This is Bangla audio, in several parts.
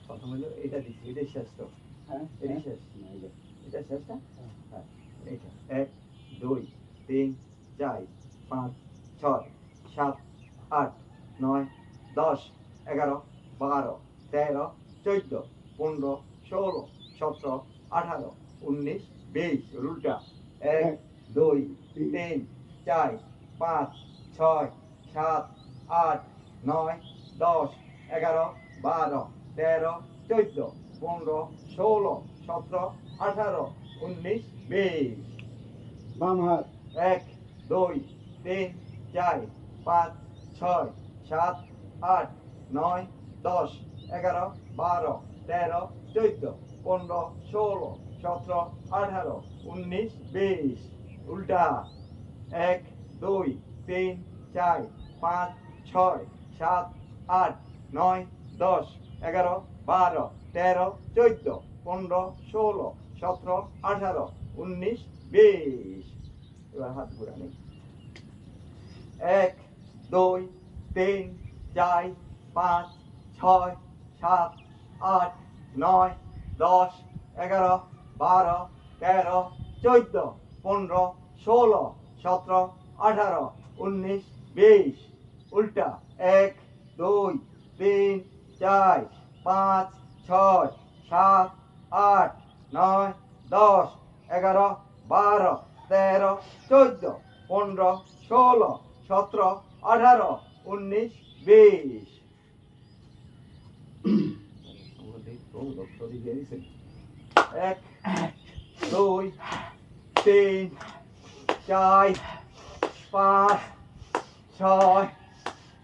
প্রথম হলো এটা দিচ্ছি, এটাই শেষ তো? হ্যাঁ, এটাই শেষ। এটা শেষ না? হ্যাঁ, এইটা 1 2 3 4 5 6 7 8 9 10 11 12 13 14 15 16 17 18 19 20 উল্টা 1 2 3 4 5 6 7 8 9 10 11 12 13 14 15 16 17 18 19 20 বাম হাত 1 2 3 4 5 6 7 8 9 10 11 12 13 14 15 16 17 18 19 20 উল্টা 1 2 3 4 5 6 7 8 9 10 11 12 13 14 15 16 17 18 19 20 এবার হাত ঘুরানি 1 2 3 4 5 6 7 8 9 10 11 12 13 14 15 16 17 18 19 20 উল্টা 1 2 3 4 5 6 7 8 9 10 11 12 13 14 15 16 17 18 19 20 1 2 3 4 5 6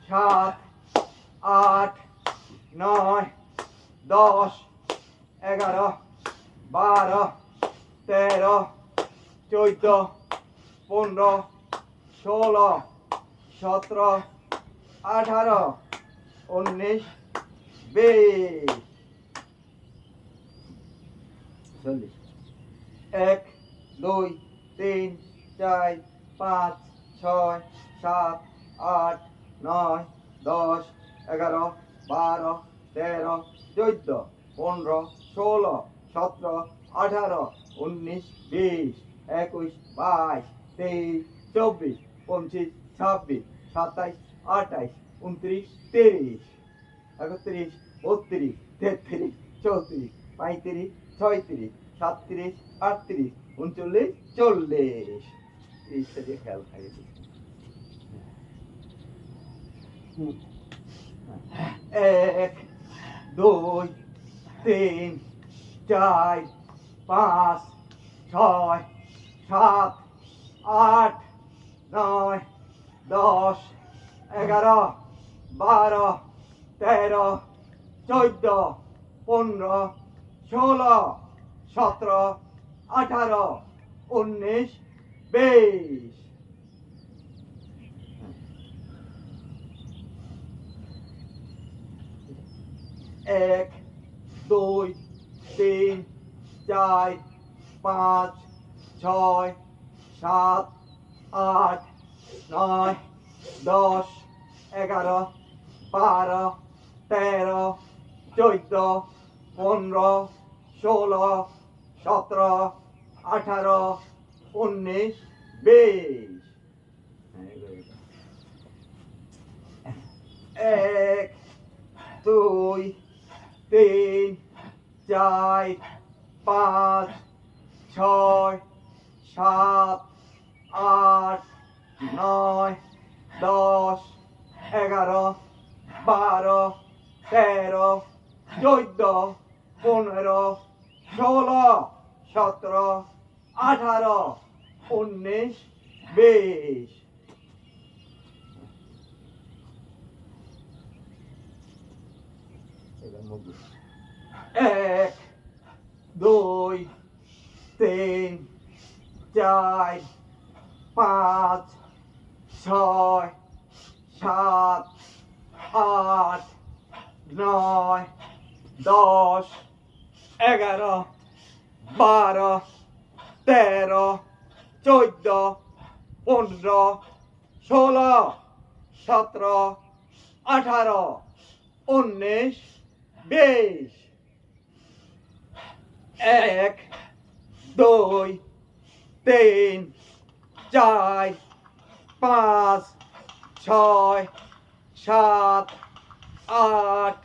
7 8 9 10 11 12 13 14 15 16 17 18 19 20 1 2 3 4 5 6 7 8 9 10 11 12 13 14 15 16 17 18 19 20 21 22 23 24 25 26 27 28 29 30 31 32 33 34 35 36 37 38 39 40 এইটা দিয়ে খেয়াল থাকে 1 2 3 4 5 6 7 8 9 10 11 12 13 14 15 16 17 18 19 20 1 2 3 4 5 6 7 8 9 10 11 12 13 14 15 16 17 18 19 20 1 2 3 4 5 6 7 8 9 10 11 12 13 14 15 16 17 18 19 20 1 2 3 4 5 6 7 8 9 10 11 12 13 14 15 16 17 18 19 20 1 2 3 4 5 6 7 8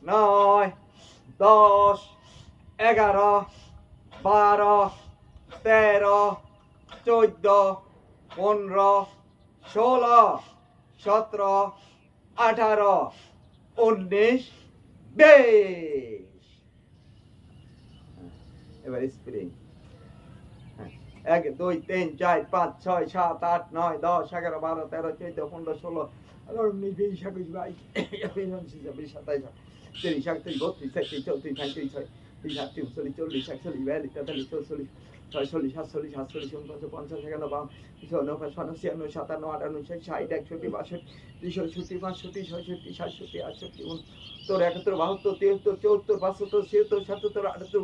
9 10 11 12 13 14 15 16 17 18 19 20 এবার spring 1 2 3 4 5 6 7 8 9 10 11 12 13 14 15 16 alors mes pays chaque jour il y a une si ça fait ça taille c'est les chaque truc d'autre c'est c'est tout c'est c'est c'est c'est chaque truc sur les tout les chaque sur les belles t'as les tout sur les ছয় চল্লিশ সাতচল্লিশ আটচল্লিশ উনপঞ্চাশ পঞ্চাশ একান্ন বাউন্ন তিপ্পান্ন পাঁচপান্ন ছিয়ান্ন সাতান্ন আটান্ন ষাট একষট্টি বাষট্টি তেষট্টি পাঁচষট্টি ছয়ষট্টি সাতষট্টি আটষট্টি উনসত্তর একাত্তর বাহাত্তর তিয়াত্তর চুয়াত্তর পাঁচাত্তর ছিয়াত্তর সাতাত্তর আটাত্তর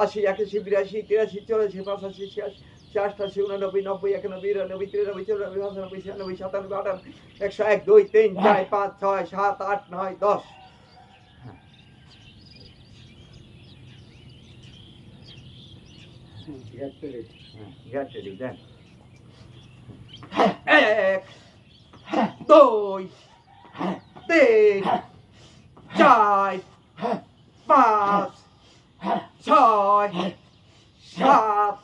আশি একাশি বিরাশি তিরাশি চুরাশি পঁচাশি ছিয়াশি অষ্টাশি উননব্বই নব্বই একানব্বই বিরানব্বই তিরানব্বই চুরানব্বই পঁচানব্বই ছিয়ানব্বই সাতানব্বই আটানব্বই 100 1 2 3 4 5 6 7 8 9 10 Get ready then. 1 2 3 4 5 6 7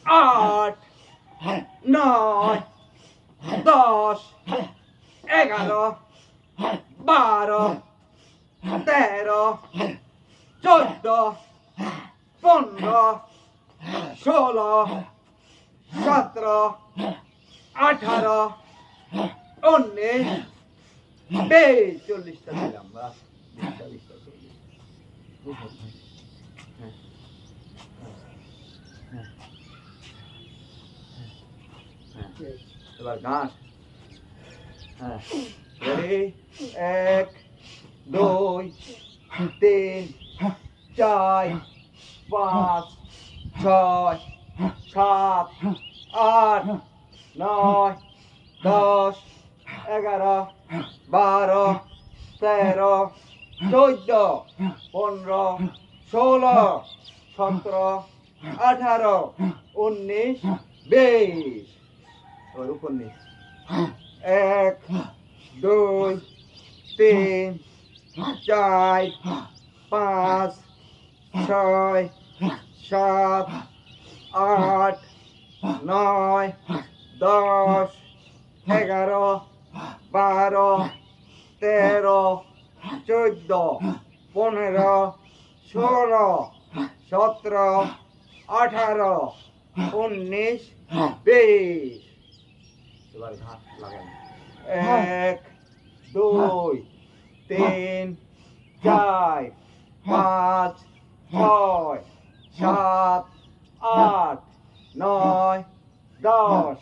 8 9 10 11 12 13 14 15 16 17 18 19 20 40টা দিলাম বা 40টা 40 এবার গান হ্যাঁ রেডি 1 2 3 4 5 6 7 8 9 10 11 12 13 14 15 16 17 18 19 20 এবার উপর নিচ 1 2 3 4 5 6 7 8 9 10 11 12 13 14 15 16 17 18 19 20 এবার ঘাট লাগাই 1 2 3 4 5 6 7 8 9 10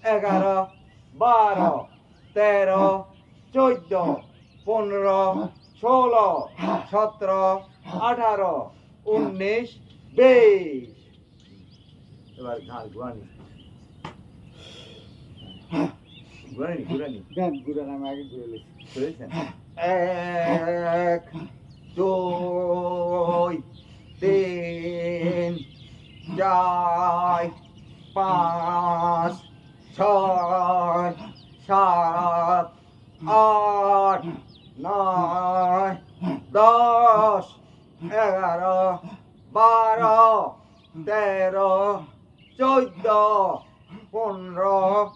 11 12 13 14 15 16 17 18 19 20 এবার ঘাট গুয়ানি গুরানি দেন গুড়ান আমি আগে ঘুরে লেছি বুঝেছেন 1 2 3 4 5 6 7 8 9 10 11 12 13 14 15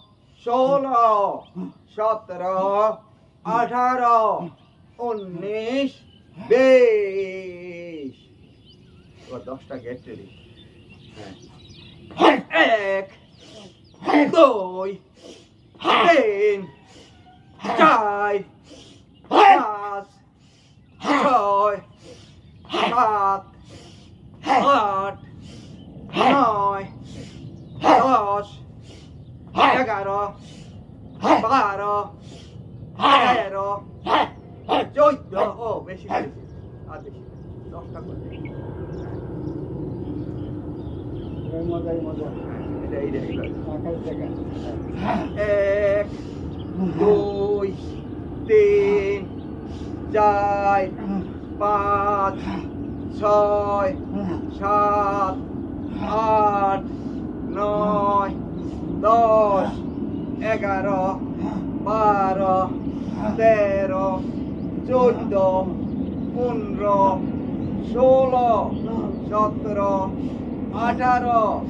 16 17 18 19 20 এবার 10টা গেট রেডি হ্যাঁ 1 2 3 4 5 6 7 8 9 10 11 12 13 14 ও বেশি বেশি আর বেশি 10টা করে মজাই মজা এটা আকাশ দেখা 1 2 তিন চার পাঁচ ছয় সাত আট নয় 10 11 12 13 14 15 16 17 18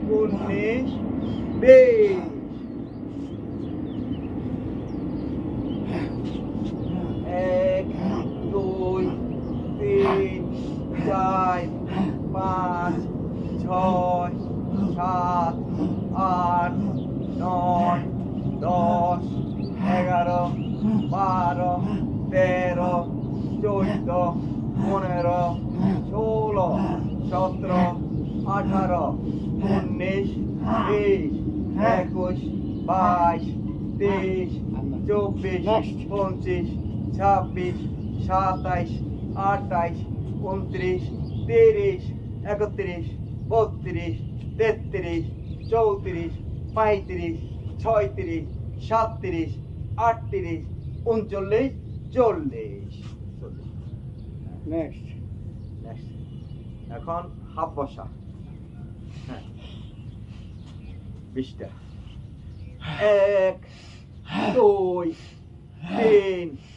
19 20 এক দুই তিন চার পাঁচ ছয় সাত আট নয় 10 11 12 13 14 15 16 17 18 19 20 21 22 23 24 25 26 27 28 29 30 31 32 33 34 35 36 37 38 39 40 নেক্সট নেক্সট এখন হাফ বসা হ্যাঁ 20টা 1 2 3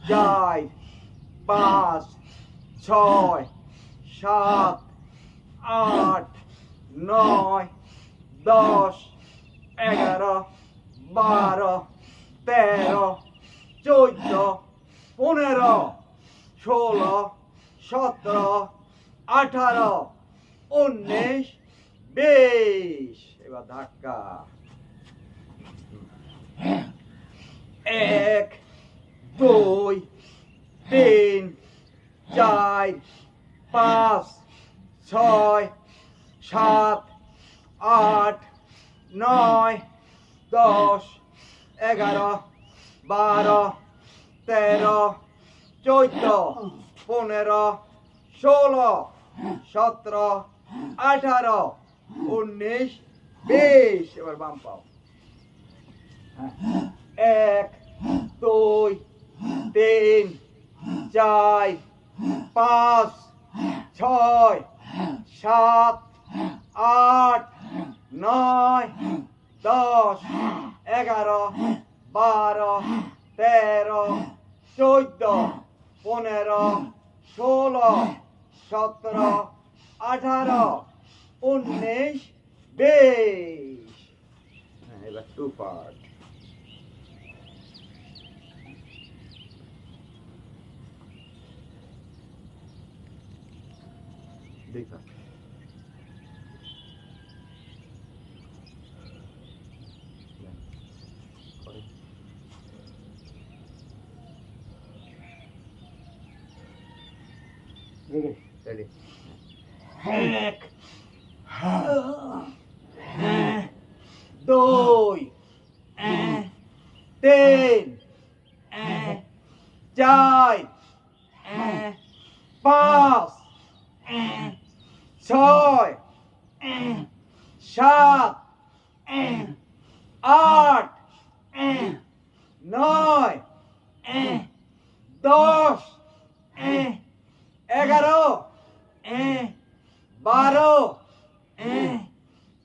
4 5 6 7 8 9 10 11 12 13 14 15 16 17 18 19 20 এবার ধাক্কা 1 2 3 4 5 6 7 8 9 10 11 12 13 14 15 16 17 18 19 20 এবার বাম পাও 1 2 3 4 5 6 7 8 9 10 11 12 13 14 15 16 17 18 19 20 এবার টু পার্ট দেখা রেডি রেডি 1 2 3 4 5 6 7 8 9 10 11 12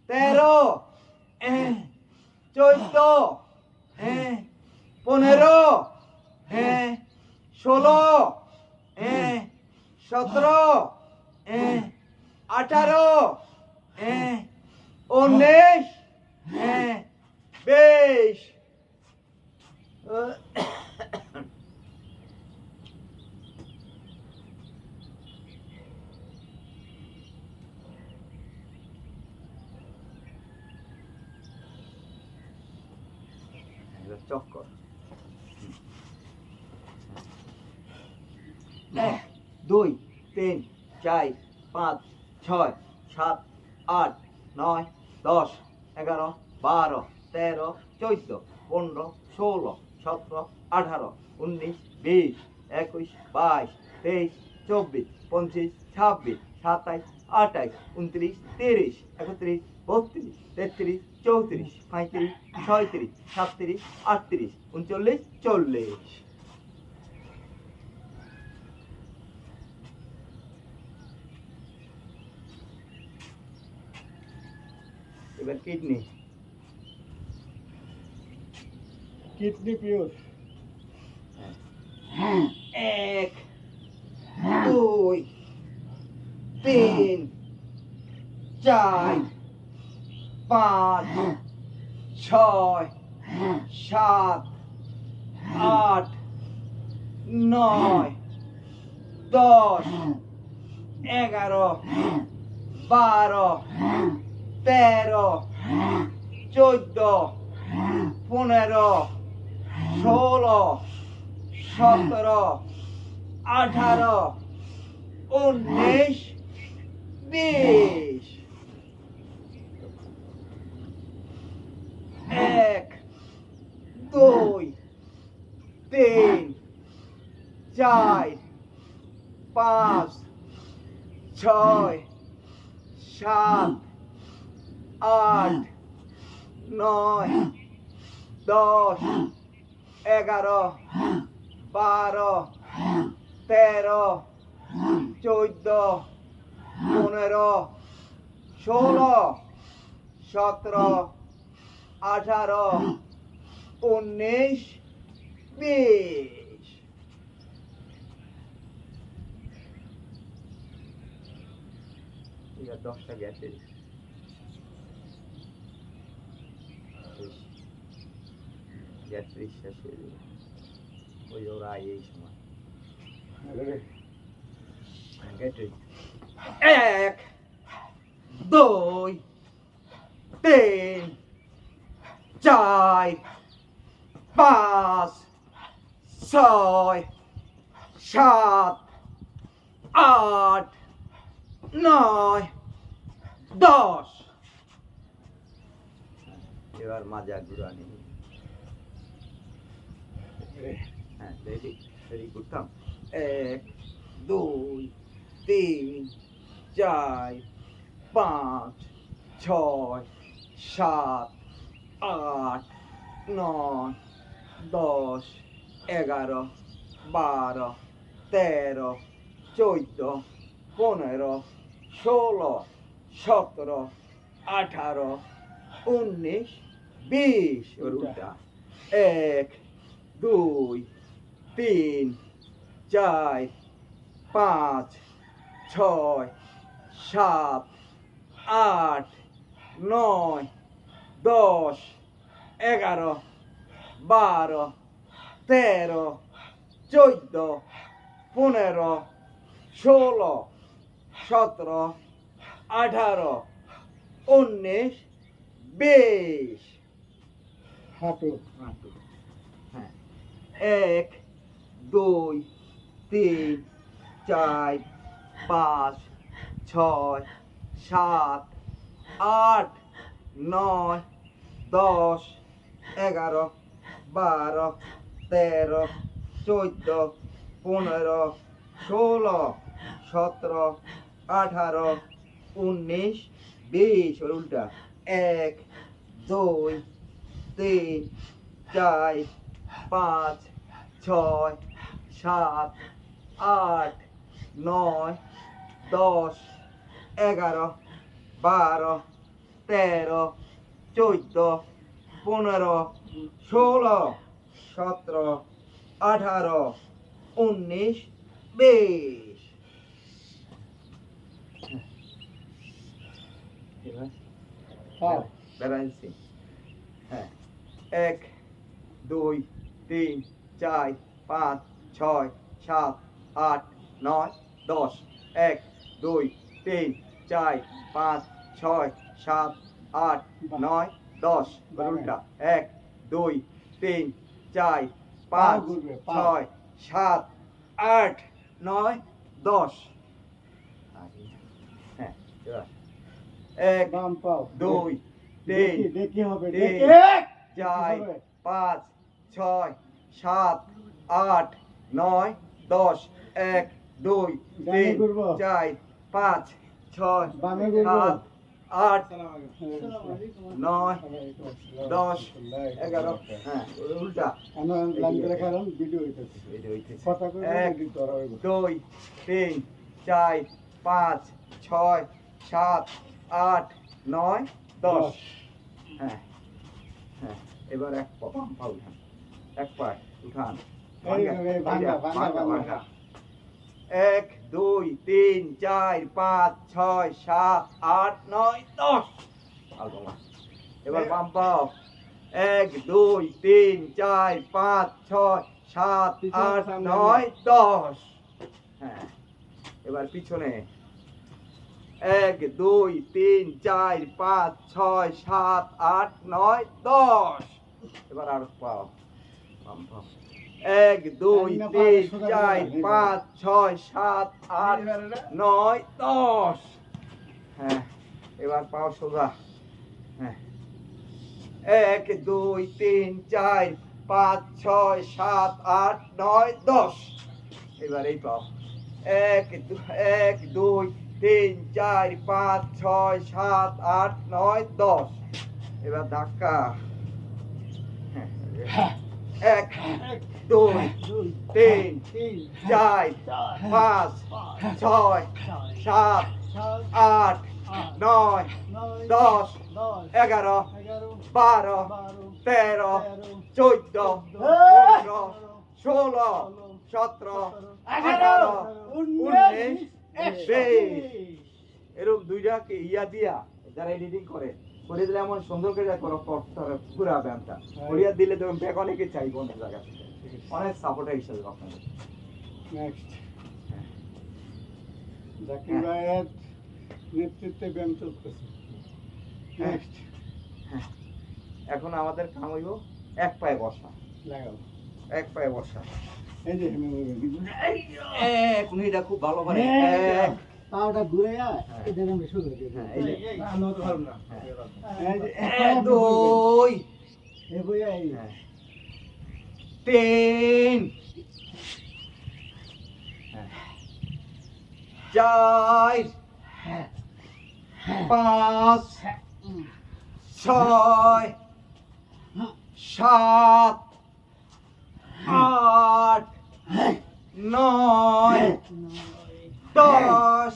13 14 15 16 17 18 19 20 চক্কর 1 2 3 4 5 6 7 8 9 10 11 12 13 14 15 16 17 18 19 20 21 22 23 24 25 26 27 28 29 30 31 32 33 34 35 36 37 38 39 40 এবার কিডনি কিডনি পিওর এক দুই তিন চার পাঁচ ছয় সাত আট নয় 10 11 12 13 14 15 16 17 18 19 20 এক দুই তিন চার পাঁচ ছয় সাত আট নয় 10 11 12 13 14 15 16 17 18 19 20 এবার 10টা গ্যাসের গ্যাস শেষ হয়ে যাবে ওই ওরা এই সময় এক দুই তিন চার পাঁচ ছয় সাত আট নয় 10 এবার মাজা ঘুরানি হ্যাঁ রেডি রেডি করতাম এক দুই তিন চার পাঁচ ছয় সাত আট নয় 10 11 12 13 14 15 16 17 18 19 20 এবার উল্টা এক দুই তিন চার পাঁচ ছয় সাত আট নয় 10 11 12 13 14 15 16 17 18 19 20 হাঁটু হ্যাঁ এক দুই তিন চার পাঁচ ছয় সাত আট নয় 10 11 12 13 14 15 16 17 18 19 20 ওর উল্টা এক দুই তিন চার পাঁচ ছয় সাত আট নয় 10 11 12 13 14 15 16 17 18 19 20 হ্যাঁ ব্যালেন্সিং হ্যাঁ এক দুই তিন চার পাঁচ ছয় সাত আট নয় 10 এক দুই তিন চার পাঁচ ছয় সাত আট নয় 10 উল্টা এক দুই তিন চার পাঁচ ছয় সাত আট নয় 10 হ্যাঁ এবার এক বাম পাও দুই তিন দেখি হবে তিন দেখি চার পাঁচ ছয় সাত আট নয় 10 এক দুই ডানে তিন ঘুরবো। চার পাঁচ ছয় বামে ঘুরবো। সাত আট নয় 10 11 হ্যাঁ উল্টা আমরা লাইন করে খালাম ভিডিও হইতেছে এটা হইতেছে কথা কই এক এডিট করা হইব দুই তিন চার পাঁচ ছয় সাত আট নয় 10 হ্যাঁ হ্যাঁ এবার এক পা উঠান, এক পা উঠান, এই ভাঙা ভাঙা ভাঙা 1 2 3 4 5 6 7 8 9 10 আলগা এবার বাম পাও 1 2 3 4 5 6 7 8 9 10 হ্যাঁ এবার পিছনে 1 2 3 4 5 6 7 8 9 10 এবার আর পাও বাম পাও 1 2 3 4 5 6 7 8 9 10 হ্যাঁ এবার পাও সোজা হ্যাঁ 1 2 3 4 5 6 7 8 9 10 এবার এই পাও 1 2 3 4 5 6 7 8 9 10 এবার ধাক্কা হ্যাঁ 1 2 3 4 5 6 7 8 9 10 11 12 13 14 15 16 17 18 19 20 এরকম দুইটাকে ইয়া দিয়া যারা এডিটিং করে করে দিলে এমন সুন্দর করে করো পুরা ব্যায়ামটা করিয়া দিলে তো ব্যাগ অনেকে চাইব অনেক জায়গা থেকে অনেক সাপোর্টার হিসেবে আপনাদের নেক্সট জাকির ভাইয়ের নেতৃত্বে ব্যায়াম চলতেছে নেক্সট এখন আমাদের কাম হইব এক পায়ে বসা লাগাও এক পায়ে বসা এই যে এক এটা খুব ভালো করে এক পাওটা ঘুরে এটা আমরা শুরু করি হ্যাঁ এই যে আমরা তো পারব না এই যে এক দুই এই বই এই হ্যাঁ তিন চার পাঁচ ছয় সাত আট নয় 10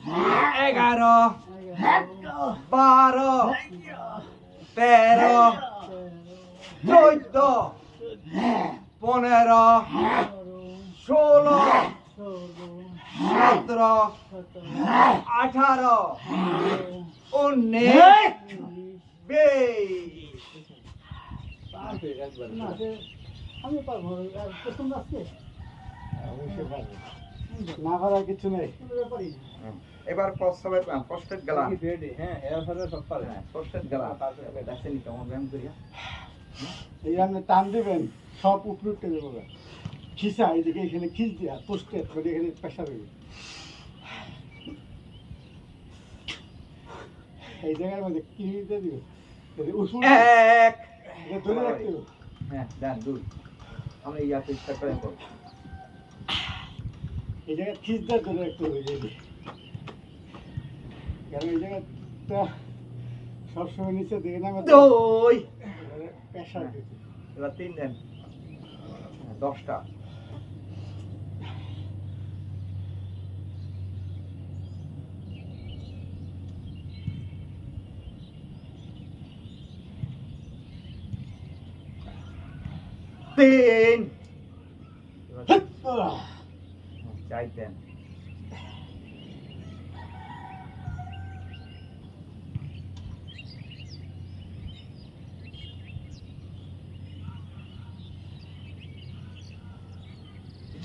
11 12 13 14 15 16 17 18 19 20 আমি পারবো প্রথম আজকে অবশ্যই পারবো না করার কিছু নেই এবার প্রস্তাবে প্রস্টেট গেলাম হ্যাঁ এর সাথে সব পারে প্রস্টেট গেলাম দেখেনি কেমন ব্যায়াম করিয়া এই আপনি টান দিবেন সব উপরে উঠে যাবে খিসা এইদিকে এখানে খিস দিয়া পোস্টে করে এখানে পেশা দেবে এই জায়গার মধ্যে কি দিতে দিবে উসুল এক ধরে রাখতে হবে হ্যাঁ ডান দুই আমরা ইয়া চেষ্টা করে করব এই জায়গায় খিসটা ধরে রাখতে হবে কারণ এই জায়গাটা সবসময় নিচে দেখে না দুই পেশা দিতে এবার তিন দেন 10টা তিন চার দেন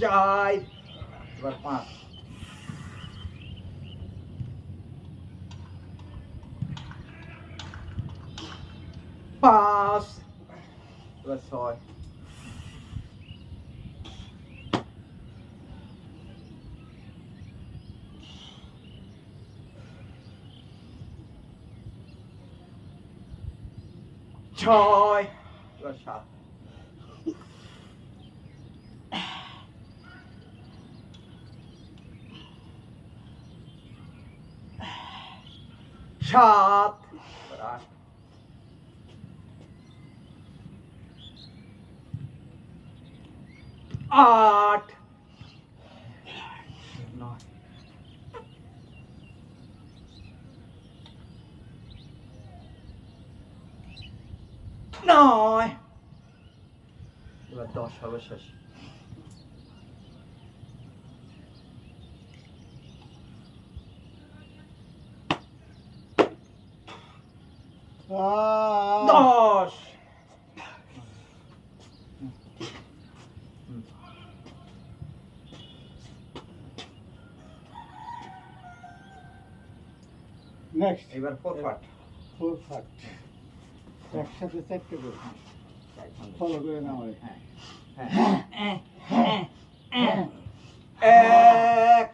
চার এবার 5 5 এবার 6 ছয় এবার 7 সাত এবার 8 8 9 10 9 এবার 10 সর্বশেষ আহ, 10 নেক্সট এবার 4 পার্ট 4 ফাট একসাথে 4টে করে ফলো করে নাও হ্যাঁ এক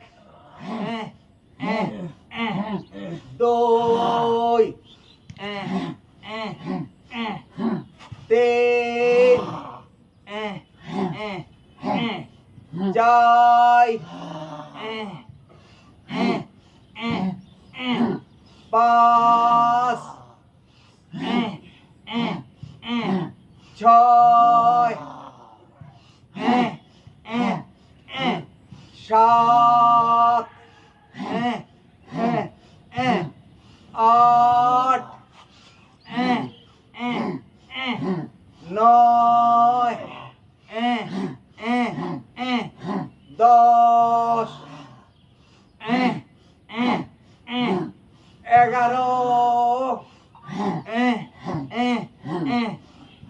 দুই তিন চার পাঁচ ছয় সাত আট নয় 10 11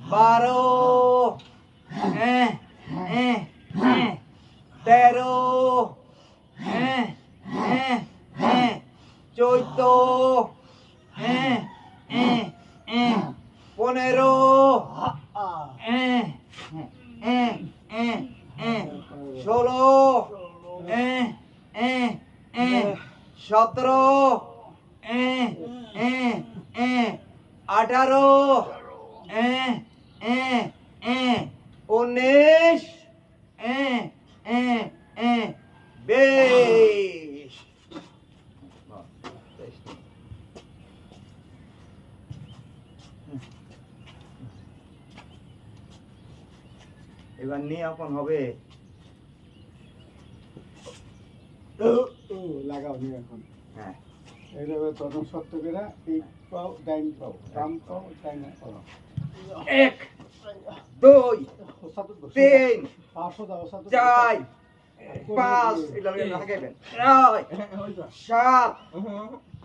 12 13 14 15 16 17 18 19 20 এবার নিয়ে এখন হবে লাগাও নি এখন হ্যাঁ এইভাবে প্রথম শক্ত করে এই পাও ডাইন পাও বাম পাও ডাইন পাও 1 2 ওসাদ 3 500 দাও ওসাদ 4 5 এটা লাগাইবেন 7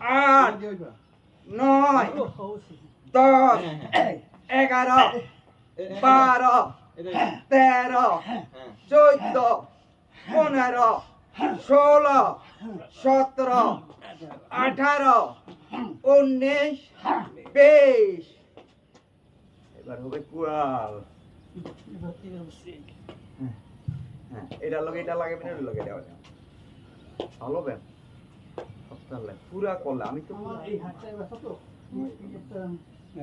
8 9 10 11 12 13 14 15 16 17 18 19 20 এবার হবে কুয়াল হ্যাঁ এটা লগে এটা লাগাবেন এটা লগে দেওয়া যাবে ভালো বেন সপ্তাহে পুরা করলে আমি তো এই হাতটা এবার কত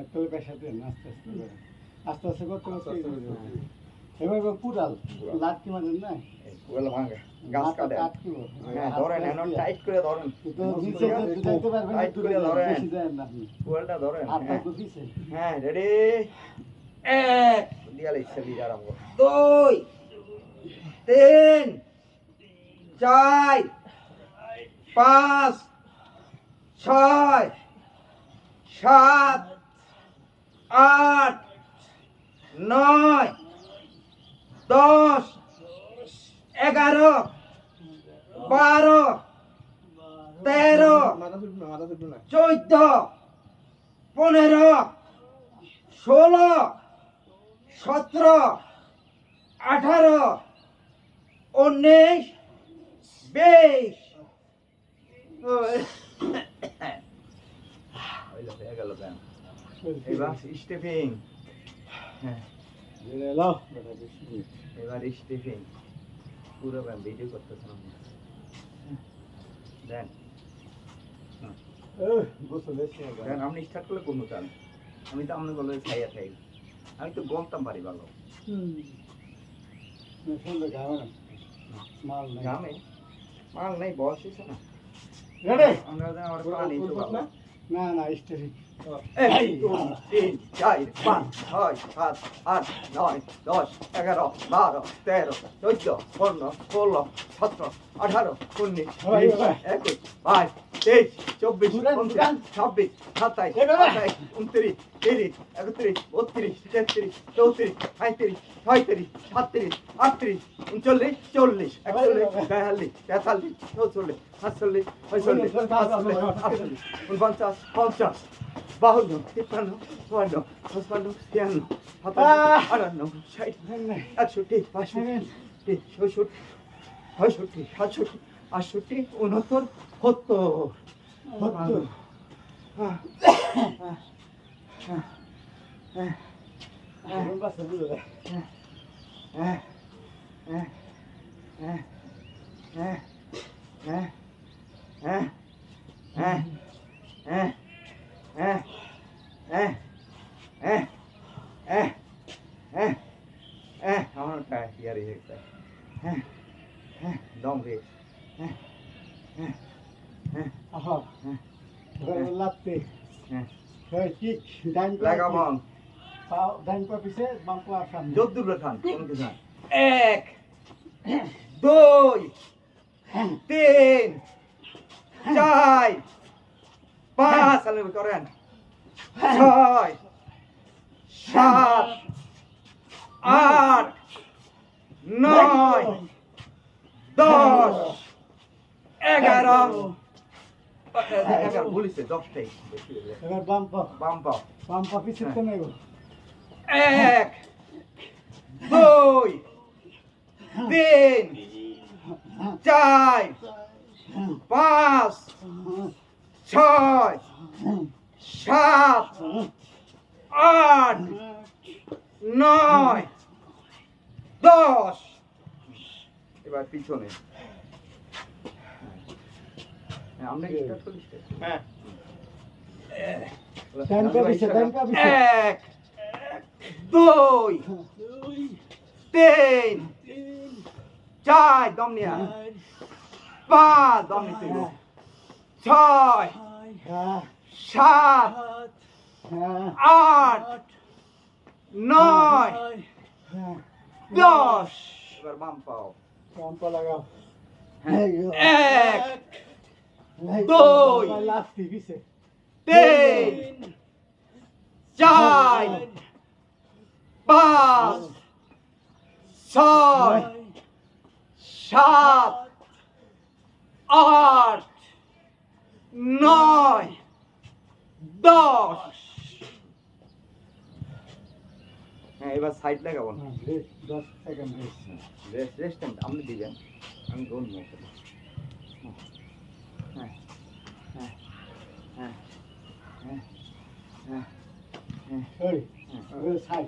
তাহলে পেশা দেন আস্তে আস্তে করে আস্তে আস্তে করতে করতে এবার কুড়াল লাঠি মারেন না কুয়াল ভাঙে গাছ কাটে কাটকিব হ্যাঁ ধরেন এখন টাইট করে ধরেন তো নিচে দিতে পারবেন টাইট করে ধরেন বেশি দেন না আপনি কুয়ালটা ধরেন হাতটা তো দিছে হ্যাঁ রেডি এক দিয়ালে চলি আরম্ভ 2 3 4 5 6 7 8 9 10 11 12 13 14 15 16 17 18 19 20 হয়ে গেল ব্যায়াম এবার স্টেপিং হ্যাঁ লাও এবার স্টেপিং পুরো ব্যায়াম ভিডিও করতেছিলাম দেন গোসল এসে দেন আপনি স্টার্ট করলে কোনো চান আমি তো আপনি বলে খাইয়া খাই আমি তো গমতাম পারি ভালো সুন্দর গাও না মাল নাই গ্রামে মাল নেই বয়স হয়েছে না রেডি আমরা আমার পানি তো ভালো না না স্টেরিং 1 2 3 4 5 6 7 8 9 10 11 12 13 14 15 16 17 18 19 20 21 22 23 24 25 26 27 28 29 30, 31, 32, 33, 34, 35, 36, 37, 38, 39, 40, 41, 42, 43, 44, 45, 46, 47, 48, 49, 50, 52, 53, 54, 55, 56, 57, 58, 59, 60, 61, 62, 63, 68, 69, 70. Dom রে লাত্তি কিক ডাইন লাগাবন ডাইন পা পিছে বাম পা সামনে যদ্দুর খান কোন কিছু না 1 2 3 4 5 সালে করেন 6 7 8 9 10 11 বলিছে 10টাই এবার বাম পা বাম পা পিছে তো নেব 1 2 3 4 5 6 7 8 9 10 এবার পিছনে আমরা স্টার্ট করি হ্যাঁ ডান পা পিছে 1 2 3 4 দম নিয়া 5 দম নিতে 6 7 8 9 10 এবার বাম পাও বাম পা লাগাও 1 2 লাত্তি পিছে 3 4 5 6 7 8 9 10 হ্যাঁ এবার সাইড লাগাবো না 10 সেকেন্ড রেস্ট টাইম আপনি দিবেন আমি বলবো হ্যাঁ হ্যাঁ হ্যাঁ হ্যাঁ হ্যাঁ হ্যাঁ সরি সাইড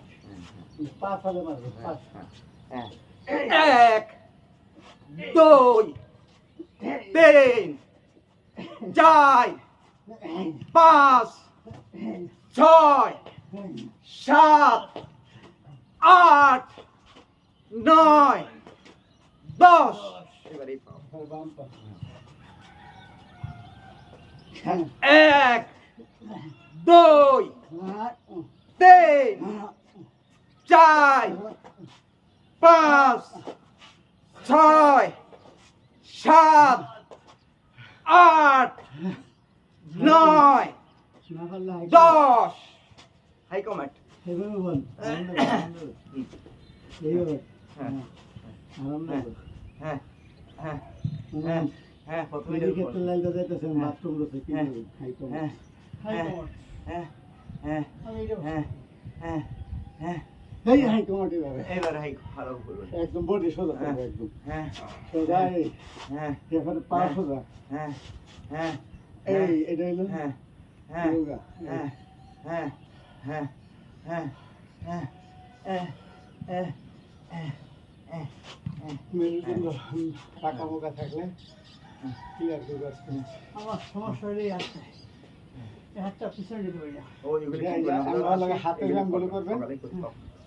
পা ফলে মারবে পা হ্যাঁ 1 2 3 4 5 6 7 8 9 10 এবারে পাও বাম পা 1 2 3 4 5 6 7 8 9 10 হাই কমেন্ট এভাবে বল এইভাবে আরাম লাগবে হ্যাঁ হ্যাঁ হ্যাঁ হ্যাঁ প্রথমে এদিকে তো লাইট যাইতেছে বাথরুম রয়েছে কি হাই কম হ্যাঁ হ্যাঁ হ্যাঁ হ্যাঁ হ্যাঁ হ্যাঁ হ্যাঁ এই হাই কমাটি ভাবে এবার হাই ভালো করুন একদম বডি সোজা করবে একদম হ্যাঁ সোজা এই হ্যাঁ এখানে পা সোজা হ্যাঁ হ্যাঁ এই এটা হলো হ্যাঁ হ্যাঁ যোগা হ্যাঁ হ্যাঁ হ্যাঁ হ্যাঁ হ্যাঁ হ্যাঁ হ্যাঁ মেরুদণ্ড পাকা মোকা থাকলে কি আর কি করতে আমার সমস্যা হলেই আছে হাতটা পিছনে দিতে পারি না ওই হাতে ব্যায়াম গুলো করবেন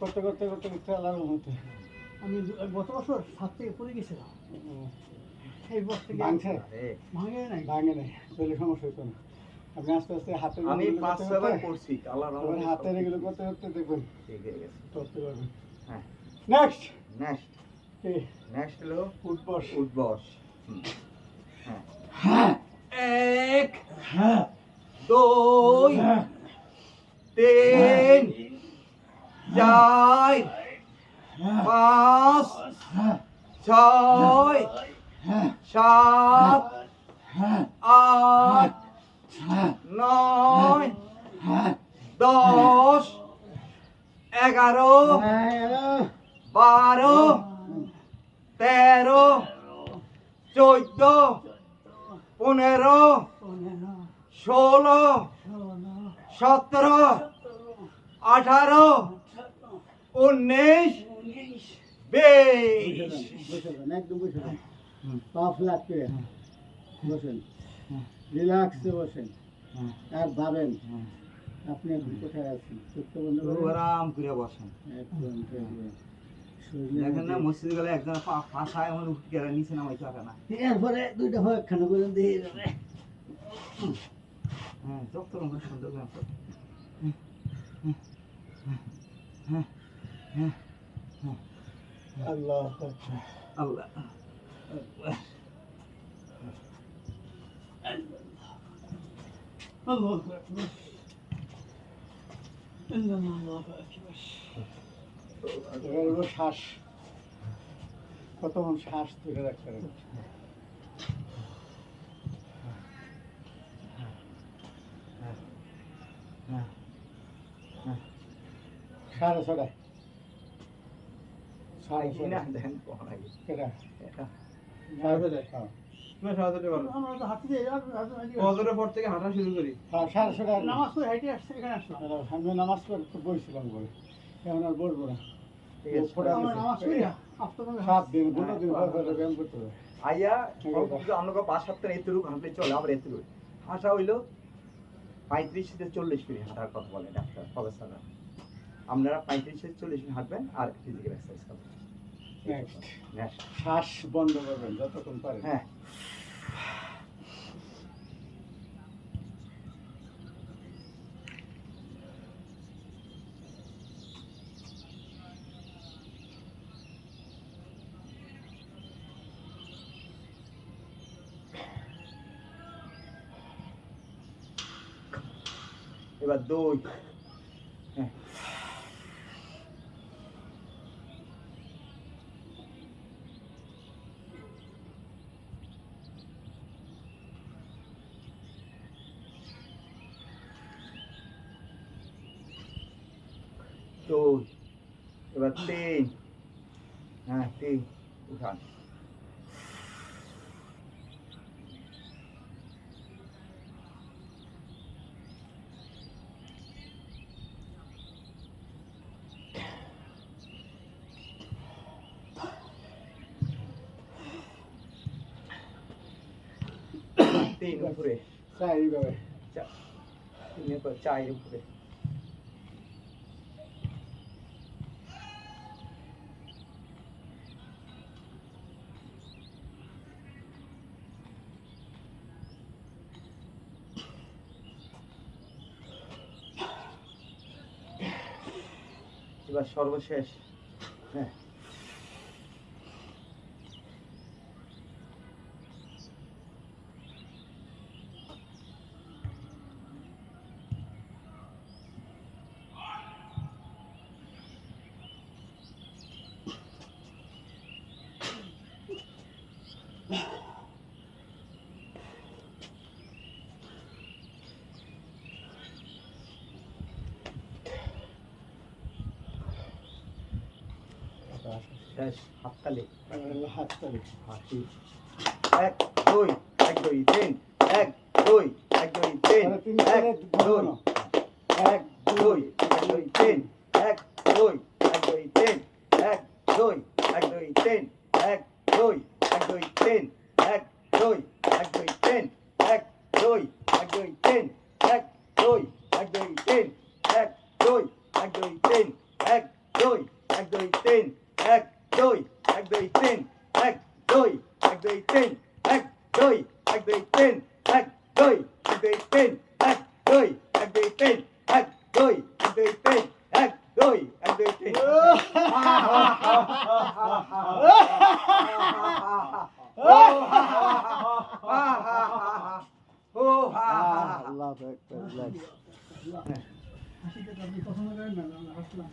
করতে করতে করতে করতে আলাদা হতে আমি গত বছর ছাদ থেকে পড়ে গেছিলাম এই বছর ভাঙে নাই তাহলে সমস্যা হতো না আপনি আস্তে আস্তে হাতে আমি 5-6 বার করছি আল্লাহর রহমতে হাতের এগুলো করতে করতে দেখবেন ঠিক হয়ে গেছে করতে পারবেন হ্যাঁ নেক্সট নেক্সট নেক্সট হলো উঠবস উঠবস হ্যাঁ 1 2 তিন, চার, পাঁচ, ছয়, সাত, আট, নয়, 10, 11, 12, 13, 14, 15, 16, 17, 18, 19, 20। একদম বসে পা ফ্ল্যাট করে বসেন, রিল্যাক্সে বসেন আর ভাবেন আপনি এখন কোথায় আছেন। চোখ বন্ধ করে আরাম করে বসেন। একদম দেখেন না মসজিদ গেলে একজন ফাঁসায় আমার উঠে গেলে নিচে নামাইতে পারে না। এরপরে দুইটা হয় একখানা করে দিয়ে যাবে। হ্যাঁ চোখ তো রঙের সুন্দর করে আল্লাহ আল্লাহ আল্লাহু আকবার, আল্লাহু আকবার। এবার শ্বাস কতক্ষণ শ্বাস ধরে রাখতে হবে। সাড়ে ছটায় সাড়ে ছটায় দেখেন কখন আগে কেটা এটা সাড়ে ছটায় ফজরের পর থেকে হাঁটা শুরু করি। হ্যাঁ সাড়ে ছটায় নামাজ পড়ে হাইটে আসছে এখানে আসছে। আমি নামাজ পড়তে বসছিলাম করে এখন আর বলবো না। ঠিক আছে আমরা নামাজ পড়ি না, আফটারনুনে 7 দিন 15 দিন পর পর ব্যায়াম করতে হবে। আইয়া আমরা 5 সপ্তাহ এতটুকু হাঁটলে চলে আবার এতটুকু হাঁটা হইলো 35 থেকে 40 মিনিট হাঁটার কথা বলে ডাক্তার প্রফেসররা। আপনারা 35 থেকে 40 মিনিট হাঁটবেন আর ফিজিক্যাল এক্সারসাইজ করবেন। নেক্সট শ্বাস বন্ধ করবেন যতক্ষণ পারেন। হ্যাঁ এবার 2, হ্যাঁ তো এবার 3, হ্যাঁ 3 উঠান। তিন উপরে চাই এইভাবে 3 পর 4 উপরে এবার সর্বশেষ হ্যাঁ শেষ হাততালি হাততালি হাসি 1 2 1 2 3 1 2 1 2 3 1 2 1 2 1 2 3 1 2 1 2 3 1 2 1 2 3 1 2 1 2 3 1 2 1 2 3 1 2 1 2 3 1 2 1 2 3 1 2 1 2 3 1 2 1 2 3 1 2 1 2 3 1 2 1 2 3 1 2 1 2 3 1 2 1 2 3 1 2 1 2 3 1 2 1 2 3 1 2 1 2 3 আল্লাহু আকবার। হাসিটা তো আপনি পছন্দ করেন না, আমরা হাসলাম।